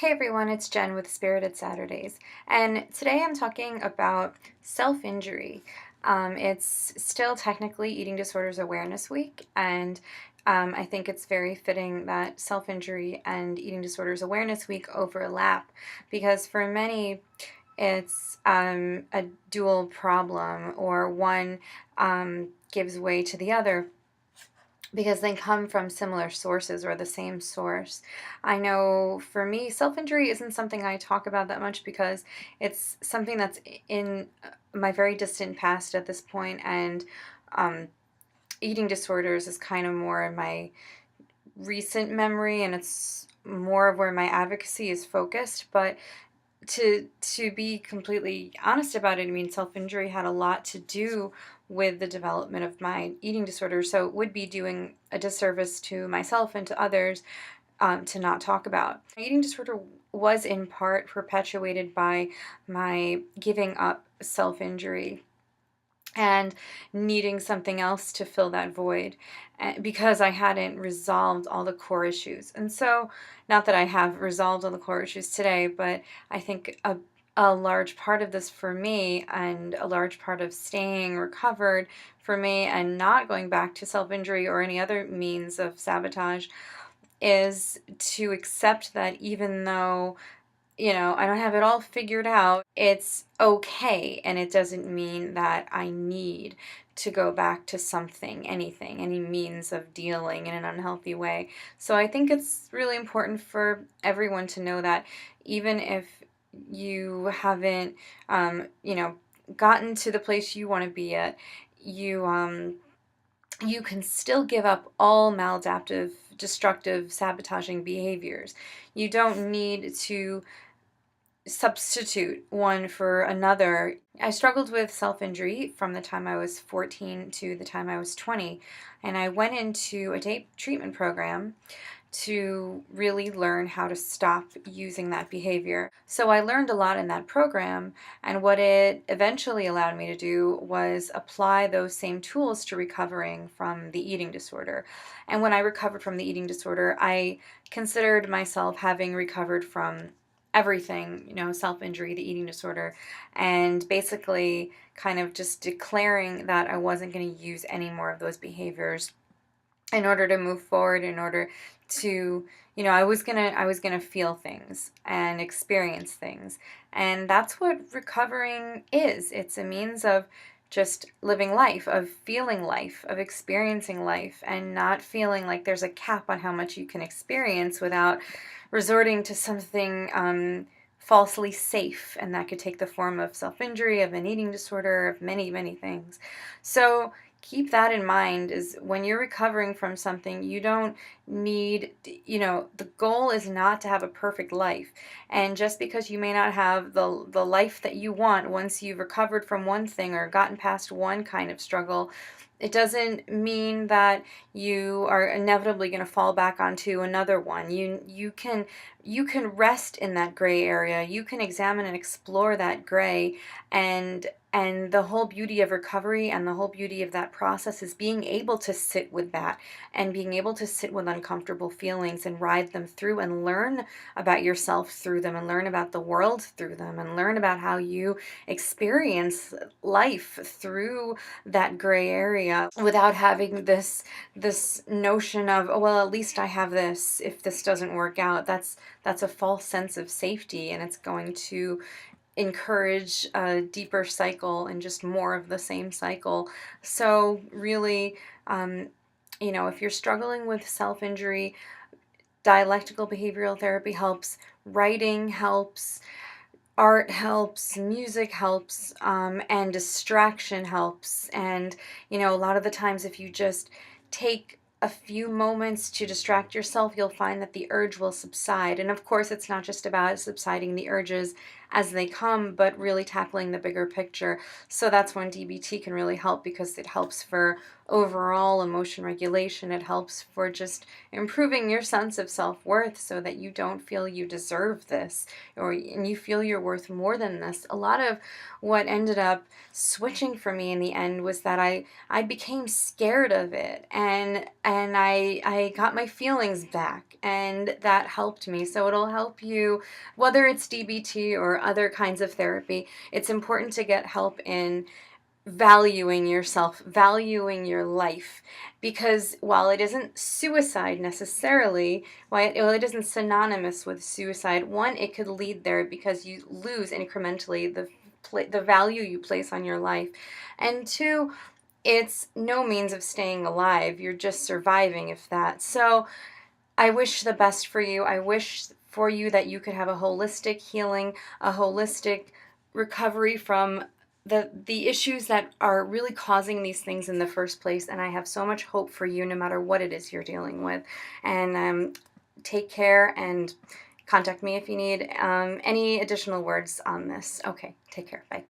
Hey everyone, it's Jen with Spirited Saturdays, and today I'm talking about self-injury. It's still technically Eating Disorders Awareness Week, and I think it's very fitting that self-injury and Eating Disorders Awareness Week overlap because for many it's a dual problem or one gives way to the other because they come from similar sources or the same source. I know for me, self injury isn't something I talk about that much because it's something that's in my very distant past at this point, and um, eating disorders is kind of more in my recent memory, and it's more of where my advocacy is focused. But to be completely honest about it, I mean, self-injury had a lot to do with the development of my eating disorder, so it would be doing a disservice to myself and to others to not talk about. My eating disorder was in part perpetuated by my giving up self-injury and needing something else to fill that void because I hadn't resolved all the core issues. And so, not that I have resolved all the core issues today, but I think a large part of this for me and a large part of staying recovered for me and not going back to self-injury or any other means of sabotage is to accept that even though I don't have it all figured out. It's okay, and it doesn't mean that I need to go back to something, anything, any means of dealing in an unhealthy way. So I think it's really important for everyone to know that even if you haven't, gotten to the place you want to be at, you can still give up all maladaptive, destructive, sabotaging behaviors. You don't need to substitute one for another. I struggled with self-injury from the time I was 14 to the time I was 20, and I went into a day treatment program to really learn how to stop using that behavior. So I learned a lot in that program, and what it eventually allowed me to do was apply those same tools to recovering from the eating disorder. And when I recovered from the eating disorder, I considered myself having recovered from everything, self-injury, the eating disorder, and basically kind of just declaring that I wasn't going to use any more of those behaviors in order to move forward, in order to, I was gonna feel things and experience things. And that's what recovering is. It's a means of just living life, of feeling life, of experiencing life, and not feeling like there's a cap on how much you can experience without resorting to something falsely safe. And that could take the form of self-injury, of an eating disorder, of many, many things. So keep that in mind, is when you're recovering from something, you don't need, the goal is not to have a perfect life. And just because you may not have the life that you want once you've recovered from one thing or gotten past one kind of struggle, it doesn't mean that you are inevitably going to fall back onto another one. You can rest in that gray area. You can examine and explore that gray, and the whole beauty of recovery and the whole beauty of that process is being able to sit with that and being able to sit with uncomfortable feelings and ride them through and learn about yourself through them and learn about the world through them and learn about how you experience life through that gray area without having this notion of, oh, well, at least I have this if this doesn't work out. That's a false sense of safety, and it's going to encourage a deeper cycle and just more of the same cycle. So really, if you're struggling with self-injury, dialectical behavioral therapy helps, writing helps, art helps, music helps, and distraction helps. And, a lot of the times if you just take a few moments to distract yourself, you'll find that the urge will subside. And of course, it's not just about subsiding the urges as they come, but really tackling the bigger picture. So that's when DBT can really help, because it helps for overall emotion regulation. It helps for just improving your sense of self-worth, so that you don't feel you deserve this, and you feel you're worth more than this. A lot of what ended up switching for me in the end was that I became scared of it, and I got my feelings back, and that helped me. So it'll help you, whether it's DBT or other kinds of therapy. It's important to get help in valuing yourself, valuing your life, because while it isn't suicide necessarily, while it isn't synonymous with suicide, one, it could lead there because you lose incrementally the value you place on your life, and two, it's no means of staying alive. You're just surviving, if that. So I wish the best for you. I wish for you that you could have a holistic healing, a holistic recovery from the issues that are really causing these things in the first place. And I have so much hope for you, no matter what it is you're dealing with. And take care, and contact me if you need any additional words on this. Okay, take care. Bye.